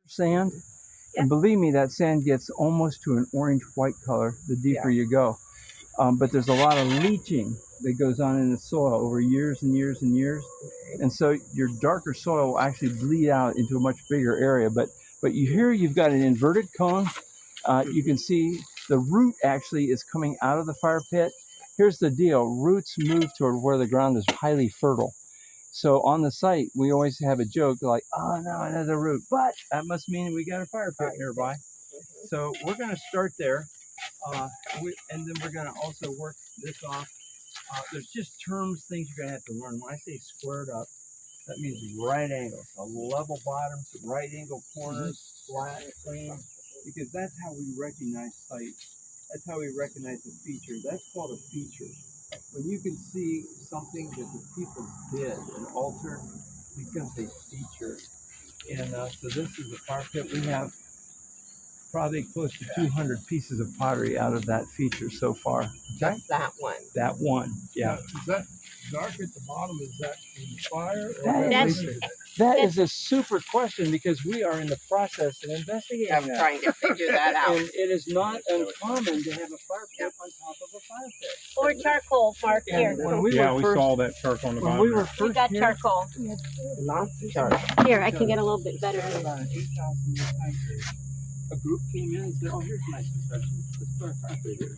sand. And believe me, that sand gets almost to an orange-white color the deeper you go. But there's a lot of leaching that goes on in the soil over years and years and years. And so your darker soil will actually bleed out into a much bigger area. But here you've got an inverted cone. You can see the root actually is coming out of the fire pit. Here's the deal. Roots move toward where the ground is highly fertile. So on the site, we always have a joke like, oh no, another root. But that must mean we got a fire pit nearby. So we're going to start there. And then we're going to also work this off. There's just things you're going to have to learn. When I say squared up, that means right angles. So level bottoms, right angle corners, flat, clean. Because that's how we recognize sites. That's how we recognize a feature. That's called a feature. When you can see something that the people did and altered, it becomes a feature. And so this is a fire pit. We have probably close to 200 pieces of pottery out of that feature so far. Okay? Just that one. That one, yeah. Is that dark at the bottom? Is that from the fire? That is a super question because we are in the process of investigating I'm that. trying to figure that out. And it is not uncommon to have a fire pit on top of a fire pit. Or charcoal, Mark, here. When we Yeah, were we first, saw that charcoal on the when bottom. we were We first got here, charcoal. Lots of charcoal. Here, I can get a little bit better. about an 8,000 year time period. A group came in and said, "Oh, here's a nice impression. Let's put a fire pit here."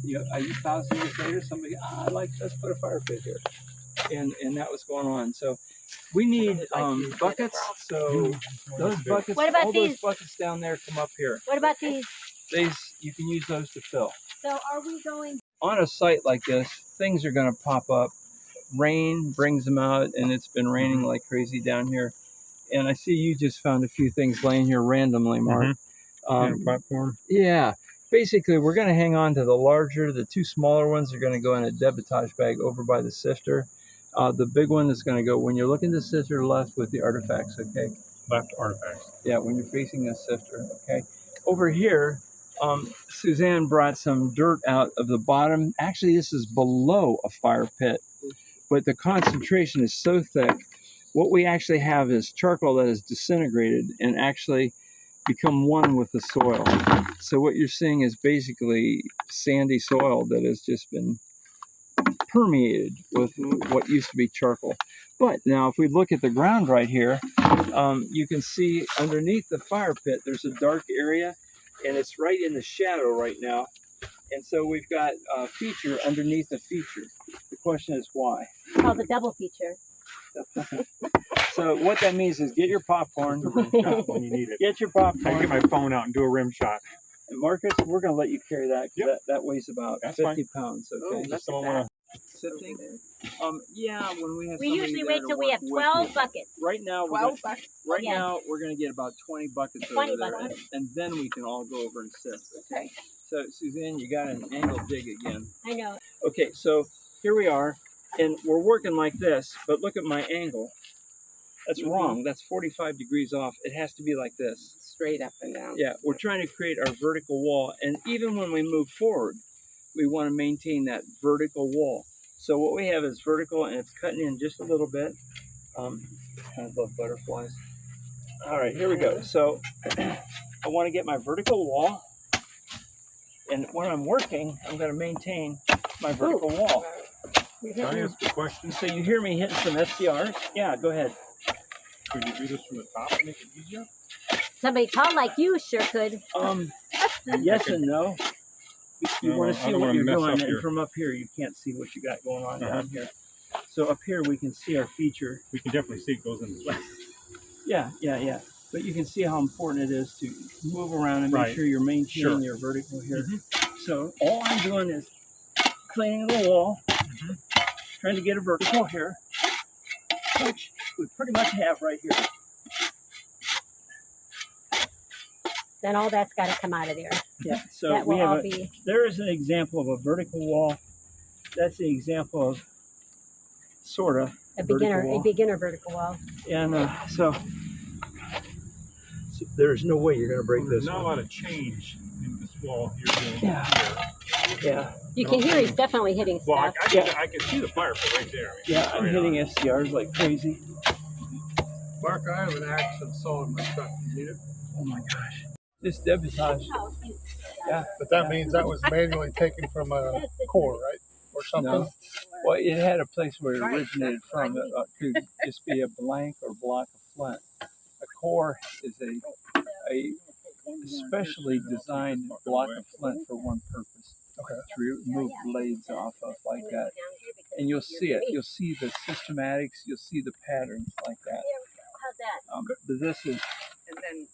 You know, a 1,000 years later, somebody, let's put a fire pit here, and that was going on. So we need buckets. So those buckets, What about all those these? buckets down there, come up here. What about these? You can use those to fill. So are we going? On a site like this, things are going to pop up. Rain brings them out, and it's been raining like crazy down here. And I see you just found a few things laying here randomly, Mark. Platform. Yeah. Basically, we're going to hang on to the larger. The two smaller ones are going to go in a debitage bag over by the sifter. The big one is going to go when you're looking to sifter left with the artifacts, okay? Left artifacts. Yeah, when you're facing the sifter, okay? Over here, Suzanne brought some dirt out of the bottom. Actually, this is below a fire pit, but the concentration is so thick. What we actually have is charcoal that is disintegrated and actually become one with the soil. So what you're seeing is basically sandy soil that has just been permeated with what used to be charcoal. But now if we look at the ground right here, you can see underneath the fire pit there's a dark area, and it's right in the shadow right now. And so we've got a feature underneath a feature. The question is why? It's called the double feature. So what that means is get your popcorn. When you need it. Get your I can popcorn. get my phone out and do a rim shot. And Marcus, we're going to let you carry that. 'Cause Yep. that weighs about That's 50 pounds. Oh, Okay. look Someone at wanna- Sifting. Yeah, when we have. We somebody usually there wait to till we work have with 12 you. buckets. Right now, we're 12 gonna, bucks. right Yeah. now we're going to get about 20 buckets 20 over there, buckets. and then we can all go over and sift. Okay. So Suzanne, you got an angle dig again. I know. Okay, so here we are, and we're working like this, but look at my angle. That's wrong. That's 45 degrees off. It has to be like this. Straight up and down. Yeah, we're trying to create our vertical wall, and even when we move forward, we want to maintain that vertical wall. So what we have is vertical, and it's cutting in just a little bit. Kind of love butterflies. All right, here we go. So I want to get my vertical wall, and when I'm working, I'm going to maintain my vertical wall. Can I ask a question? So you hear me hitting some SCRs? Yeah, go ahead. Could you do this from the top and make it easier? Somebody tall like you sure could. Yes and no. You No, want I to see don't what wanna you're mess doing, up and here. from up here you can't see what you got going on down here. So up here we can see our feature. We can definitely see it goes in the left. Yeah. But you can see how important it is to move around and make Right. sure you're maintaining Sure. your vertical here. So all I'm doing is cleaning the wall, trying to get a vertical here, which we pretty much have right here. Then all that's got to come out of there. Yeah. So That we will have all a, be. there is an example of a vertical wall. That's the example of sort of A vertical beginner wall. vertical wall. And so there's no way you're going to break There's this not a one. lot of change in this wall you're doing Yeah. here. Yeah. You can hear he's definitely hitting Well, stuff. I can see the fire pit right there. I mean, Yeah, I'm right hitting on. SCRs like crazy. Mark, I have an axe and saw in my truck. You need it? Oh my gosh. This debitage. Yeah. But that means that was manually taken from a core, right? Or something? No. Well, it had a place where it originated from. It could just be a blank or block of flint. A core is a specially designed block of flint for one purpose. Okay. To remove blades off of like that. And you'll see it. You'll see the systematics. You'll see the patterns like that. But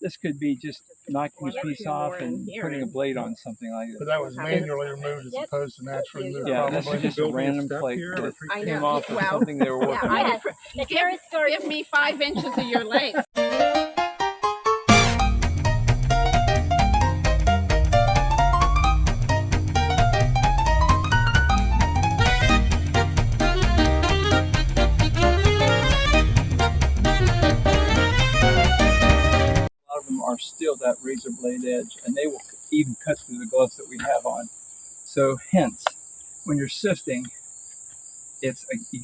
this could be just knocking a piece off and putting a blade on something like this. But that was manually removed as opposed to naturally removed. Yeah, this is just a random flake that came off of something they were working on. Give me 5 inches of your leg. Are still that razor blade edge, and they will even cut through the gloves that we have on. So hence, when you're sifting, you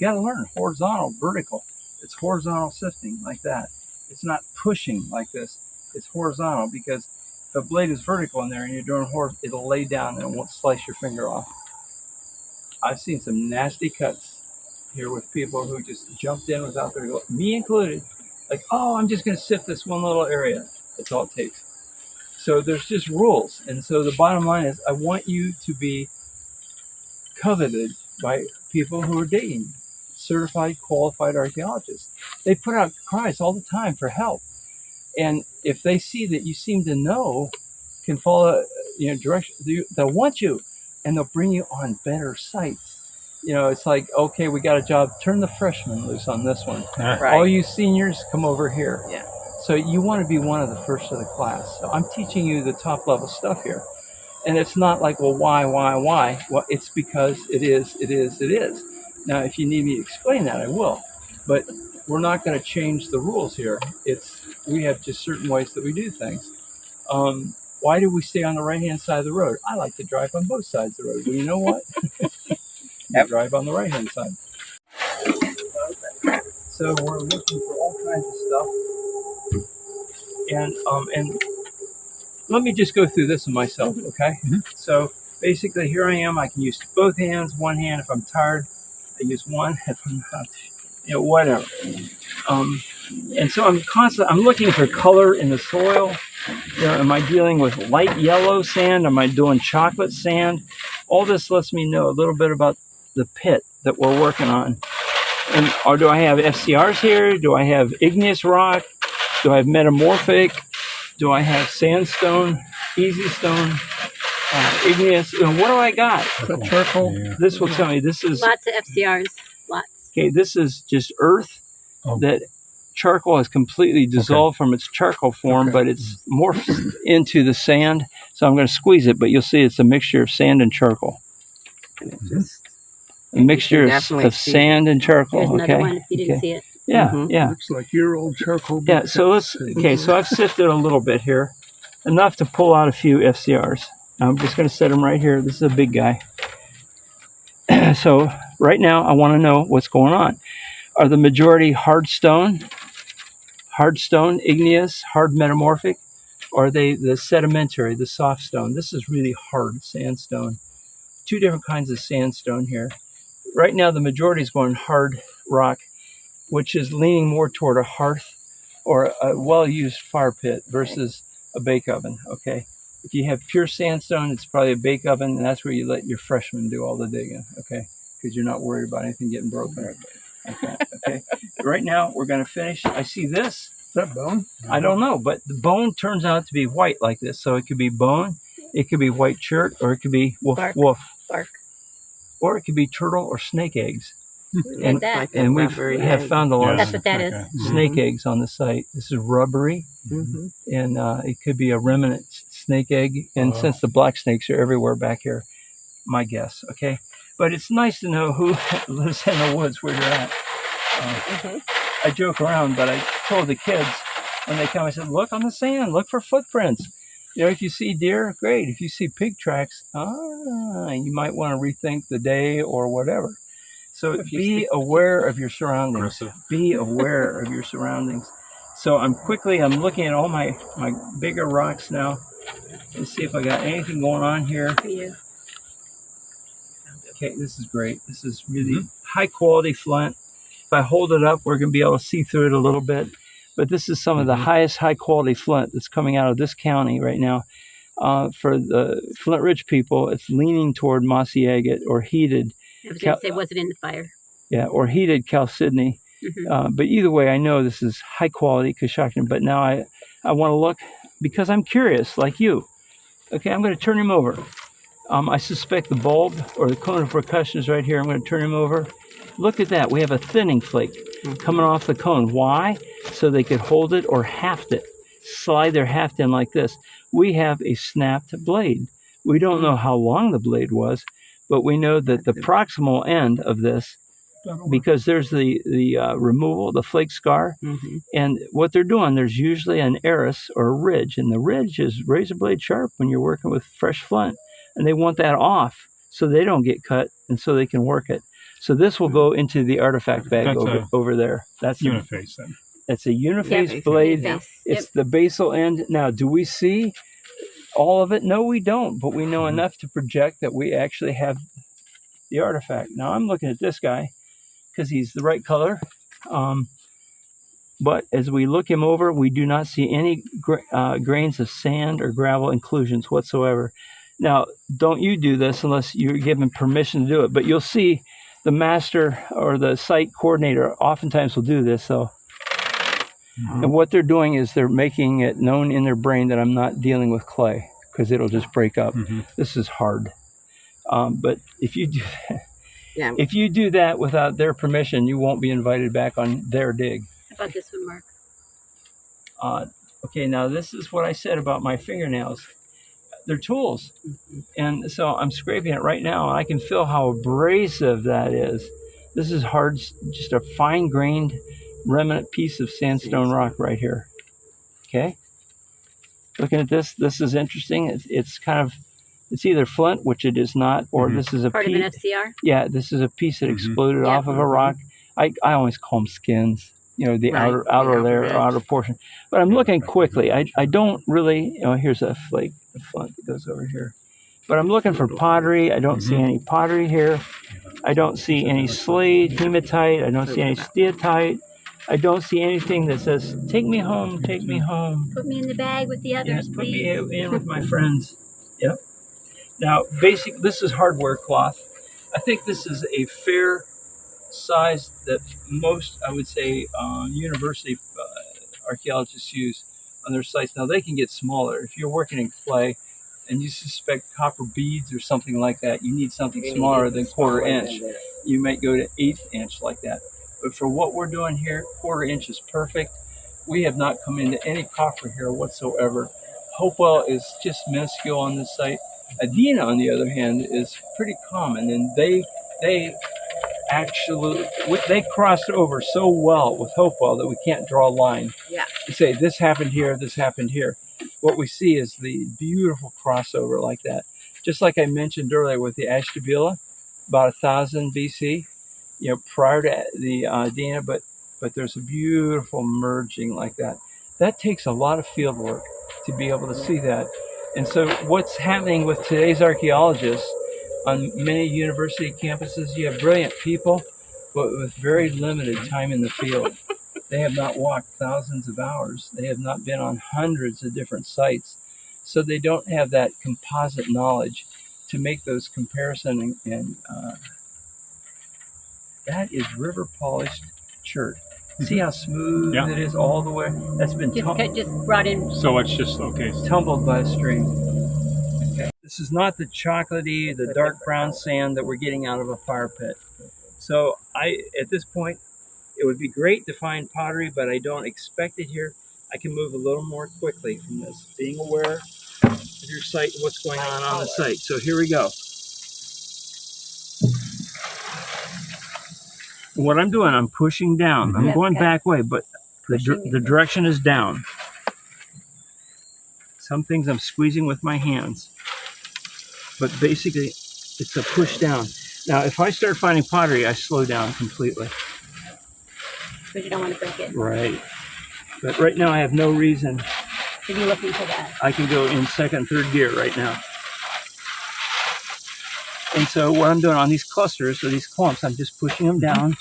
got to learn horizontal, vertical. It's horizontal sifting like that. It's not pushing like this. It's horizontal, because if a blade is vertical in there and you're doing horizontal, it'll lay down and it won't slice your finger off. I've seen some nasty cuts here with people who just jumped in without their gloves, me included. Like, oh, I'm just going to sift this one little area. That's all it takes. So there's just rules. And so the bottom line is, I want you to be coveted by people who are digging, certified, qualified archaeologists. They put out cries all the time for help. And if they see that you seem to know, can follow direction, they'll want you, and they'll bring you on better sites. It's like, okay, we got a job. Turn the freshmen loose on this one. Right. All you seniors, come over here. Yeah. So you want to be one of the first of the class. So I'm teaching you the top level stuff here. And it's not like, well, why? Well, it's because it is. Now, if you need me to explain that, I will. But we're not going to change the rules here. We have just certain ways that we do things. Why do we stay on the right-hand side of the road? I like to drive on both sides of the road. Well, you know what? You drive on the right-hand side. So we're looking for all kinds of stuff. And let me just go through this in myself, okay? Mm-hmm. So basically, here I am. I can use both hands. One hand if I'm tired. I use one if I'm not, whatever. And so I'm looking for color in the soil. Am I dealing with light yellow sand? Am I doing chocolate sand? All this lets me know a little bit about the pit that we're working on. Or do I have FCRs here? Do I have igneous rock? Do I have metamorphic? Do I have sandstone, easy stone, igneous? What do I got? Charcoal. Yeah. This will tell me. This is lots of FCRs. Lots. Okay, this is just earth that charcoal has completely dissolved from its charcoal form, but it's morphed into the sand. So I'm going to squeeze it, but you'll see it's a mixture of sand and charcoal. A mixture of sand and charcoal. Here's another one if you didn't see it. Yeah, yeah. Looks like your old charcoal. Yeah, so so I've sifted a little bit here, enough to pull out a few FCRs. Now I'm just going to set them right here. This is a big guy. So right now I want to know what's going on. Are the majority hard stone, igneous, hard metamorphic, or are they the sedimentary, the soft stone? This is really hard sandstone. Two different kinds of sandstone here. Right now the majority is going hard rock, which is leaning more toward a hearth or a well-used fire pit versus a bake oven, okay? If you have pure sandstone, it's probably a bake oven, and that's where you let your freshmen do all the digging, okay? Because you're not worried about anything getting broken. Okay. Right now, we're going to finish. I see this. Is that bone? I don't know, but the bone turns out to be white like this. So it could be bone, it could be white chert, or it could be Bark. Or it could be turtle or snake eggs. And that. And we have found a lot That's of what that is. snake eggs on the site. This is rubbery, and it could be a remnant snake egg. And since the black snakes are everywhere back here, my guess, okay? But it's nice to know who lives in the woods where you're at. I joke around, but I told the kids when they come, I said, look on the sand, look for footprints. If you see deer, great. If you see pig tracks, you might want to rethink the day or whatever. So be aware of your surroundings. Be aware of your surroundings. So I'm looking at all my bigger rocks now. Let's see if I got anything going on here. For you. Okay, this is great. This is really high quality flint. If I hold it up, we're going to be able to see through it a little bit. But this is some of the highest high quality flint that's coming out of this county right now. For the Flint Ridge people, it's leaning toward mossy agate or heated. I was going to say, was it in the fire? Yeah, or heated chalcedony. But either way, I know this is high quality Coshocton. But now I want to look because I'm curious, like you. Okay, I'm going to turn him over. I suspect the bulb or the cone of percussion is right here. I'm going to turn him over. Look at that. We have a thinning flake coming off the cone. Why? So they could hold it or haft it. Slide their haft in like this. We have a snapped blade. We don't know how long the blade was, but we know that the proximal end of this, because there's the removal, the flake scar, and what they're doing, there's usually an eris or a ridge, and the ridge is razor blade sharp when you're working with fresh flint, and they want that off so they don't get cut and so they can work it. So this will go into the artifact bag over there. That's uniface then. It's a uniface blade. Uniface. It's the basal end. Now, do we see all of it? No, we don't, but we know enough to project that we actually have the artifact. Now, I'm looking at this guy because he's the right color. But as we look him over, we do not see any grains of sand or gravel inclusions whatsoever. Now, don't you do this unless you're given permission to do it. But you'll see the master or the site coordinator oftentimes will do this. So, and what they're doing is they're making it known in their brain that I'm not dealing with clay because it'll just break up. This is hard. But if you do that, if you do that without their permission, you won't be invited back on their dig. How about this one, Mark? Okay, now this is what I said about my fingernails. They're tools. And so I'm scraping it right now, and I can feel how abrasive that is. This is hard, just a fine-grained remnant piece of sandstone rock right here. Okay? Looking at this, this is interesting. It's kind of, it's either flint, which it is not, or this is a part piece. of an FCR? Yeah, this is a piece that exploded off of a rock. I always call them skins. You know, the outer layer, outer portion. But I'm looking quickly. I don't really, here's a flake, the flint that goes over here. But I'm looking for pottery. I don't see any pottery here. I don't see any slate, hematite. I don't see any steatite. I don't see anything that says, take me home, take me home. Put me in the bag with the others, Put please. me in with my friends. Yep. Now, this is hardware cloth. I think this is a fair size that most, I would say, university archaeologists use on their sites. Now, they can get smaller. If you're working in clay and you suspect copper beads or something like that, you need something smaller than 1/4 inch. You might go to 1/8 inch like that. But for what we're doing here, 1/4 inch is perfect. We have not come into any copper here whatsoever. Hopewell is just minuscule on this site. Adena, on the other hand, is pretty common, and they actually, they crossed over so well with Hopewell that we can't draw a line. To say this happened here, this happened here. What we see is the beautiful crossover like that. Just like I mentioned earlier with the Ashtabula, about 1000 BC, prior to the Adena, but there's a beautiful merging like that. That takes a lot of field work to be able to see that. And so what's happening with today's archaeologists on many university campuses, you have brilliant people, but with very limited time in the field. They have not walked thousands of hours. They have not been on hundreds of different sites. So they don't have that composite knowledge to make those comparisons. And that is river polished chert. See how smooth it is all the way? That's been just brought in. So it's just, tumbled by a stream. Okay. This is not the chocolatey, the dark brown sand that we're getting out of a fire pit. So at this point, it would be great to find pottery, but I don't expect it here. I can move a little more quickly from this, being aware of your site and what's going on the site. So here we go. What I'm doing, I'm pushing down. I'm going back way, but the direction is down. Some things I'm squeezing with my hands, but basically it's a push down. Now, if I start finding pottery, I slow down completely. Because you don't want to break it. Right. But right now I have no reason. To be looking for that. I can go in second, third gear right now. And so what I'm doing on these clusters or these clumps, I'm just pushing them down.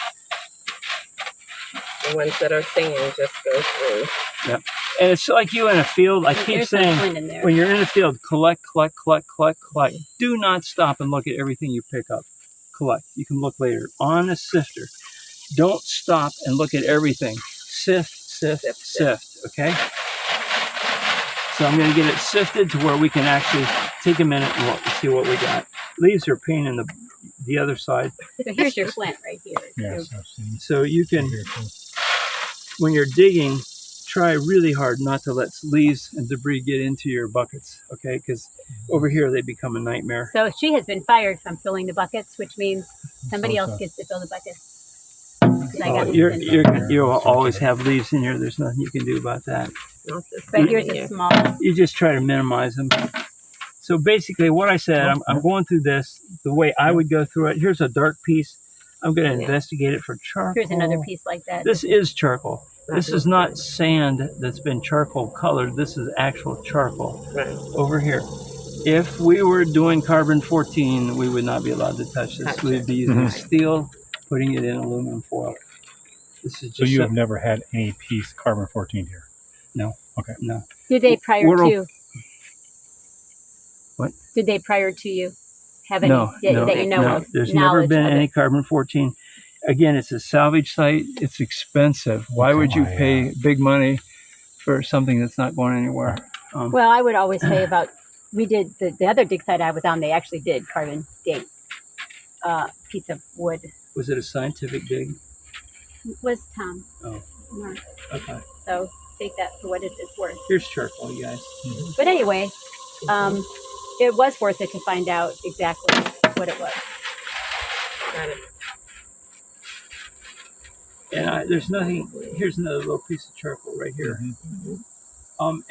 The ones that are singing just go through. Yep. And it's like you in a field. I keep saying, when you're in a field, collect, collect, collect, collect, collect. Do not stop and look at everything you pick up. Collect. You can look later. On a sifter, don't stop and look at everything. Sift, sift, sift. Okay? So I'm going to get it sifted to where we can actually take a minute and look and see what we got. Leaves are a pain in the other side. So here's your flint right here. Yes, I've seen. So you can, when you're digging, try really hard not to let leaves and debris get into your buckets, okay? Because over here they become a nightmare. So she has been fired from filling the buckets, which means somebody else gets to fill the buckets. You'll always have leaves in here. There's nothing you can do about that. But here's a small. You just try to minimize them. So basically what I said, I'm going through this the way I would go through it. Here's a dark piece. I'm going to investigate it for charcoal. Here's another piece like that. This is charcoal. This is not sand that's been charcoal colored. This is actual charcoal over here. If we were doing carbon 14, we would not be allowed to touch this. We'd be using steel, putting it in aluminum foil. This is just so you have never had any piece carbon 14 here? No. Okay. No. Did they prior to? What? Did they prior to you have any that you know of? There's never been any carbon 14. Again, it's a salvage site. It's expensive. Why would you pay big money for something that's not going anywhere? Well, I would always say about, we did, the other dig site I was on, they actually did carbon date piece of wood. Was it a scientific dig? Was Tom. Oh. Mark. Okay. So take that for what it is worth. Here's charcoal, you guys. But anyway, it was worth it to find out exactly what it was. Got it. And there's nothing. Here's another little piece of charcoal right here. And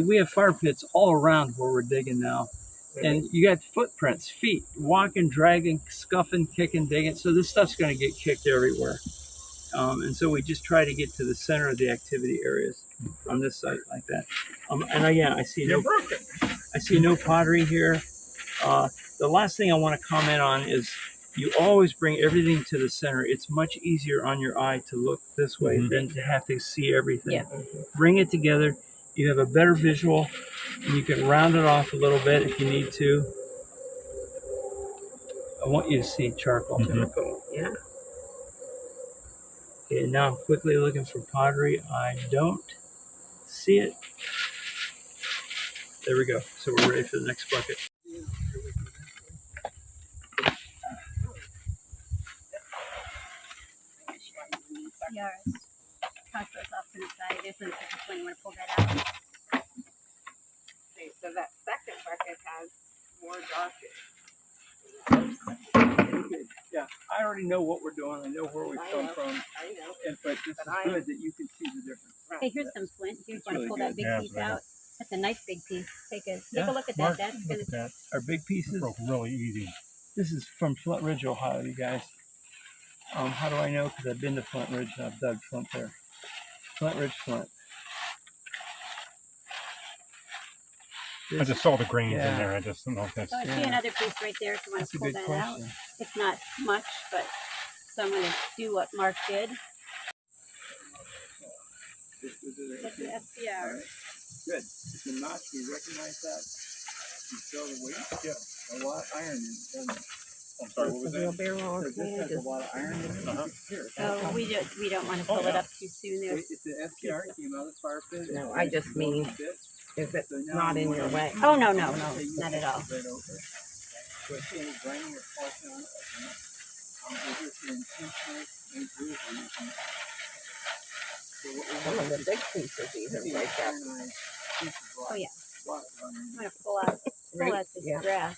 we have fire pits all around where we're digging now, and you got footprints, feet, walking, dragging, scuffing, kicking, digging. So this stuff's going to get kicked everywhere. And so we just try to get to the center of the activity areas on this site like that. And again, I see no pottery here. The last thing I want to comment on is, you always bring everything to the center. It's much easier on your eye to look this way than to have to see everything. Yeah. Bring it together. You have a better visual, and you can round it off a little bit if you need to. I want you to see charcoal. Charcoal, yeah. Okay, now I'm quickly looking for pottery. I don't see it. There we go. So we're ready for the next bucket. Toss those off to the side. There's one when you want to pull that out. Okay, so that second bucket has more dark. Yeah, I already know what we're doing. I know where we've come from. I know. But this is good that you can see the difference. Hey, here's some flint. Here's want to pull that big piece out. That's a nice big piece. Take a look at that. Mark, That's look at that. Our big pieces. Broke really easy. This is from Flint Ridge, Ohio, you guys. How do I know? Because I've been to Flint Ridge and I've dug flint there. Flint Ridge, Flint. I just saw the grains in there. I just don't know if that's... So I see another piece right there if you want to pull that out. It's not much, but so I'm going to do what Mark did. That's the FCR. Good. It's a notch. We recognize that. You feel the weight? Yeah. A lot of iron in it, doesn't it? I'm sorry, what was that? Wheelbarrow. This has a lot of iron in it. So we don't want to pull it up too soon. There's If the FCR came out of the fire pit. No, I just mean, if it's not in your way. Oh, no, not at all. So I see any grinding or polishing on it. We're just intentionally improving. Some of the big pieces even break up. Oh, yeah. I'm going to pull out this grass.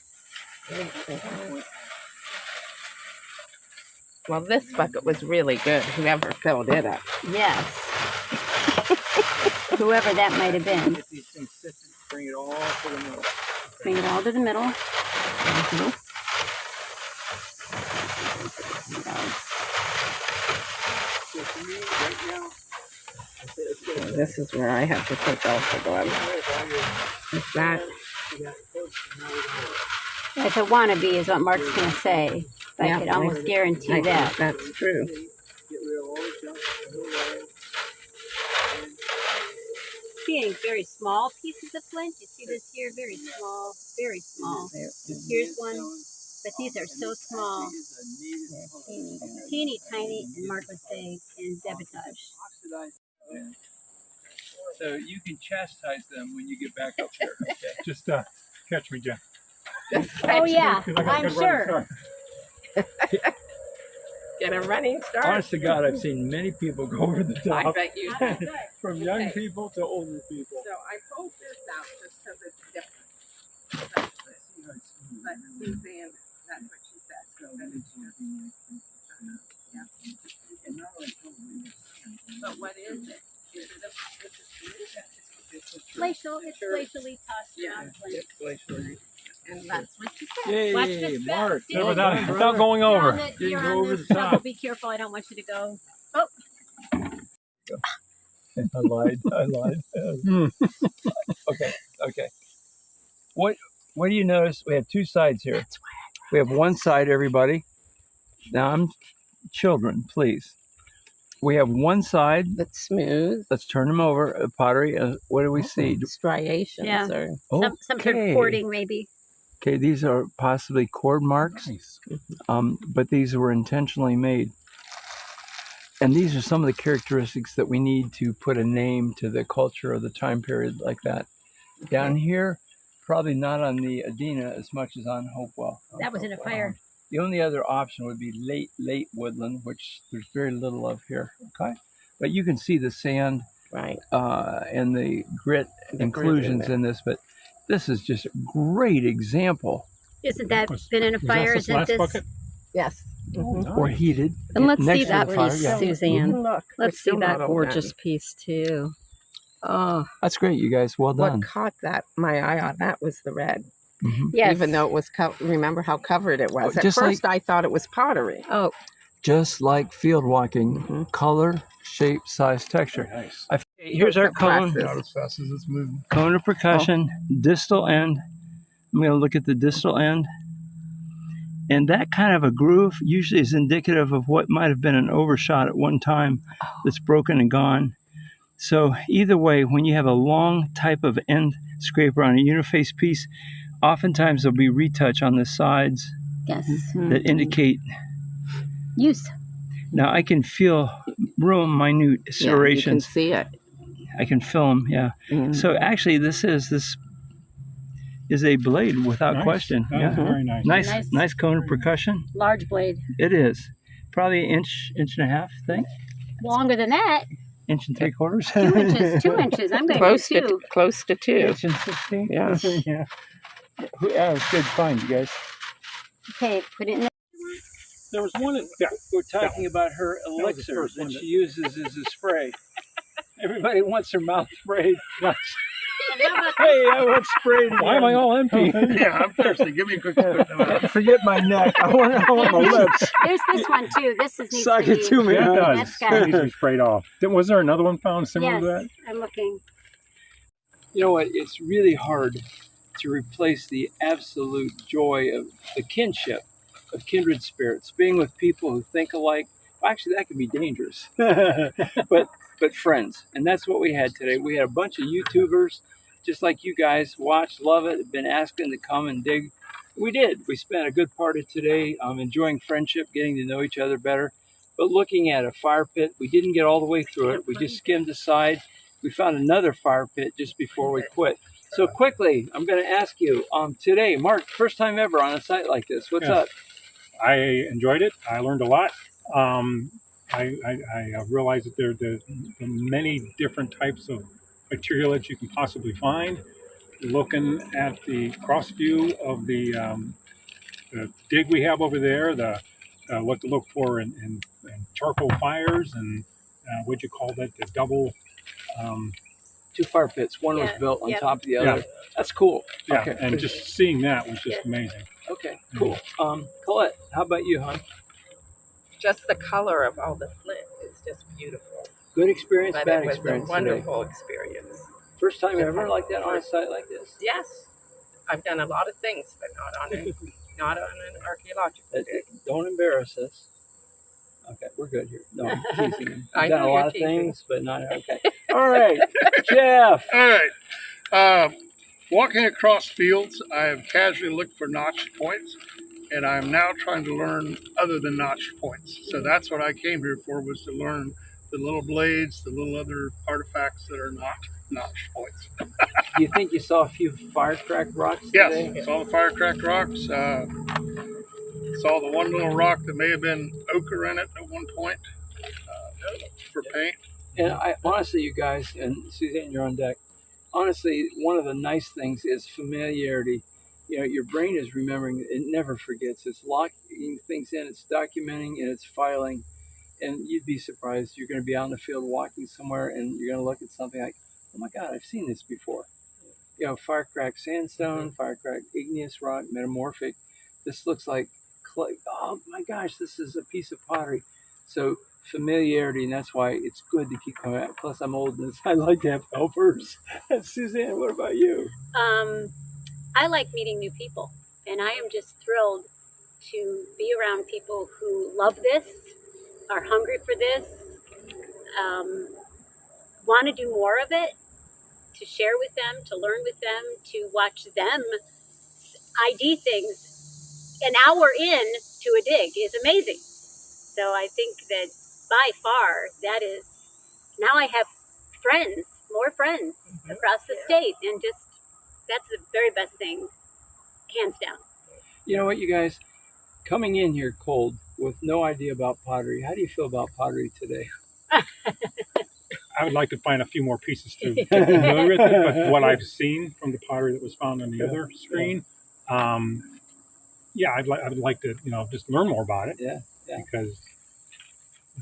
Well, this bucket was really good. Whoever filled it up. Yes. Whoever that might have been. Get these things sifted, bring it all to the middle. Bring it all to the middle. So for me, right now, let's get This is where I have to take off the glove. Is that? It's a wannabe, is what Mark's going to say. But I could almost guarantee I that. think that's true. Seeing very small pieces of flint. You see this here? Very small, very small. Here's one, but these are so small. Teeny tiny, and Mark would say, in debitage. So you can chastise them when you get back up here. Okay. Just catch me, Jen. Oh yeah, 'Cause I got a I'm good running sure. start. Get a running start. Honest to God, I've seen many people go over the I top, bet you. from young people to older people. So I pulled this out just because it's different. But Suzanne, that's what she said. But what is it? Is it a Glacial, it's glacially tossed around flint. and that's what she said. Yay, Watch this step. Mark. See, Without going You're over. on the- Didn't You're go on over this the trouble. top. Be careful. I don't want you to go. I lied. Okay. What do you notice? We have two sides here. We have one side, everybody. Now I'm children, please. We have one side. That's smooth. Let's turn them over. Pottery. What do we see? Striations Yeah. or Some sort of cording, maybe. Okay, these are possibly cord marks, Nice. but these were intentionally made. And these are some of the characteristics that we need to put a name to the culture of the time period like that. Down here, probably not on the Adena as much as on Hopewell. That was in a fire. The only other option would be late woodland, which there's very little of here. Okay, but you can see the sand right. and the grit The inclusions grit in this, but this is just a great example. Isn't that Was- been in a was that fire? this Isn't last this? bucket? Yes. Or heated. And let's next see to that the fire, piece, yeah. Suzanne. Look, Let's it's see still that not gorgeous open. piece too. Oh, That's great, you guys. Well done. What caught my eye on that was the red. Mhm. Yes. Even though it was remember how covered it was. Oh, At just first, I thought it was pottery. oh, Just like field walking, Mhm. color, shape, size, texture. Very nice. Here's our cone. Glasses. Not as fast as it's moving. Cone of percussion, distal end. I'm going to look at the distal end. And that kind of a groove usually is indicative of what might have been an overshot at one time that's broken and gone. So either way, when you have a long type of end scraper on a uniface piece, oftentimes there'll be retouch on the sides Yes. that indicate. Use. Now I can feel real minute Yeah, you can serrations. see it. I can feel them, yeah. Mhm. So actually this is a blade without Nice. question. That Yeah. was very nice. Nice cone of percussion. Large blade. It is. Probably an inch and a half, I think. Longer than that. Inch and 3/4. 2 inches. 2 inches. I'm going to Close go 2. to close to 2. Inch and 16. Yeah. Yeah. Yeah, it's good find, you guys. Okay, put it in there. There was one that we're talking about her elixir first that one she uses as a spray. Everybody wants her mouth sprayed. Hey, I want sprayed. Why am I all empty? Yeah, I'm thirsty. Give me a quick sip. Forget my neck. I want my lips. There's this one too. This is needs Suck to it be. to me. Yeah, it does. That's got That needs to be sprayed off. Was there another one found similar Yes, to that? I'm looking. You know what? It's really hard to replace the absolute joy of the kinship of kindred spirits, being with people who think alike. Actually, that can be dangerous, but friends, and that's what we had today. We had a bunch of YouTubers, just like you guys, watch, love it, have been asking to come and dig. We did. We spent a good part of today enjoying friendship, getting to know each other better, but looking at a fire pit. We didn't get all the way through it. We just skimmed the side. We found another fire pit just before we quit. So quickly, I'm going to ask you today, Mark, first time ever on a site like this. What's up? I enjoyed it. I learned a lot. I realized that there are the many different types of material that you can possibly find. Looking at the cross view of the dig we have over there, what to look for in charcoal fires, and what'd you call that? The double. 2 fire pits. One was Yeah, built on yeah. top of the other. That's cool. Yeah, Okay. and just seeing that was just Yeah. amazing. Okay, cool. Colette, how about you, hon? Just the color of all the flint is just beautiful. Good experience, But bad it was experience a wonderful experience. First time Just ever like like that on a first- site like this? Yes, I've done a lot of things, but not on an archaeological dig. Don't embarrass us. Okay, we're good here. No, I'm teasing you. I I've done know a you're lot of teasing. things, but not okay. All right, Jeff. All right. Walking across fields, I have casually looked for notched points, and I'm now trying to learn other than notched points. So that's what I came here for, was to learn the little blades, the little other artifacts that are not notched points. Do you think you saw a few firecracked rocks Yes, today? saw the firecracked rocks. Saw the one little rock that may have been ochre in it at one point for paint. And I honestly, you guys, and Suzanne, you're on deck. Honestly, one of the nice things is familiarity. You know, your brain is remembering; it never forgets. It's locking things in, it's documenting, and it's filing. And you'd be surprised. You're going to be out in the field walking somewhere, and you're going to look at something like, "Oh my God, I've seen this before." You know, firecracked sandstone, firecracked igneous rock, metamorphic. This looks like clay. Oh my gosh, this is a piece of pottery. So familiarity, and that's why it's good to keep coming back. Plus, I'm old, and I like to have helpers. Suzanne, what about you? I like meeting new people, and I am just thrilled to be around people who love this, are hungry for this, want to do more of it, to share with them, to learn with them, to watch them ID things an hour in to a dig is amazing. So I think that by far that is, now I have friends, more friends across the state, and just that's the very best thing, hands down. You know what, you guys? Coming in here cold with no idea about pottery, how do you feel about pottery today? I would like to find a few more pieces to get familiar with it, but what I've seen from the pottery that was found on the other screen, yeah, I would like to, just learn more about it. Yeah. Because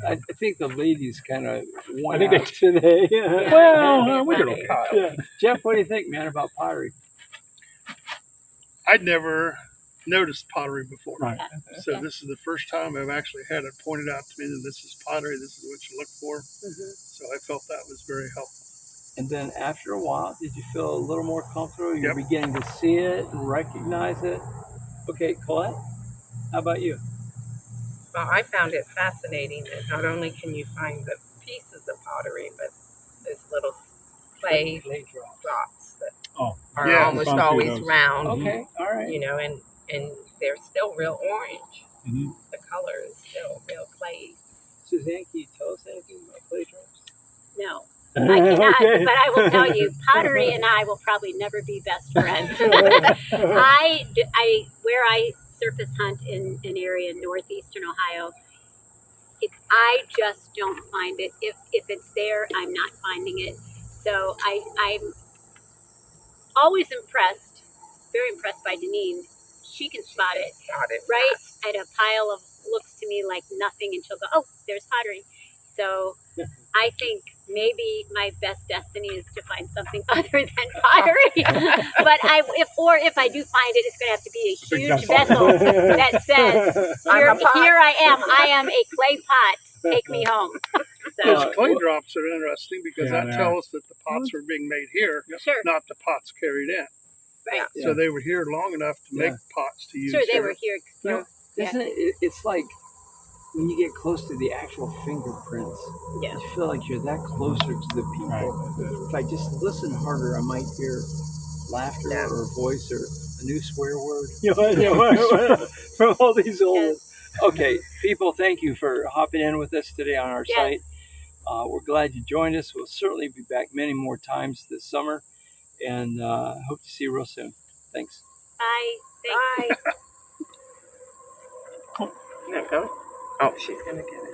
I think the ladies kind of won I think out today. well, we did okay. Yeah. Jeff, what do you think, man, about pottery? I'd never noticed pottery before. Right. So this is the first time I've actually had it pointed out to me that this is pottery, this is what you look for. So I felt that was very helpful. And then after a while, did you feel a little more comfortable? You're Yep. beginning to see it and recognize it? Okay, Colette, how about you? Well, I found it fascinating that not only can you find the pieces of pottery, but there's little clay drops that are Yeah, almost found a few of always those. round. Okay, all right. And they're still real orange. Mhm. The color is still real clayey. Suzanne, can you tell us anything about clay drops? No, I cannot, Okay. but I will tell you, pottery and I will probably never be best friends. Where I surface hunt in an area in northeastern Ohio, I just don't find it. If it's there, I'm not finding it. So I'm always impressed, very impressed by Deneen. She can spot it, Got it. right? At a pile of, looks to me like nothing, and she'll go, oh, there's pottery. So I think maybe my best destiny is to find something other than pottery. But if I do find it, it's going to have to be a Big huge vessel. vessel that says, I'm a pot. here I am a clay pot, take me home. Those So, clay drops are interesting because Yeah, that they tells us that the pots were being made here, sure, not the pots carried in. right. Yeah. So they were here long enough to make pots to use Sure, they here. were here. You know, isn't it? It's like when you get close to the actual fingerprints, Yeah. you feel like you're that closer to the people. If I just listen harder, I might hear laughter or a voice or a new swear word. From all these old. Yes. Okay, people, thank you for hopping in with us today on our site. We're glad you joined us. We'll certainly be back many more times this summer, and hope to see you real soon. Thanks. Bye. Thanks. Bye. No, go. Oh, she's gonna get it.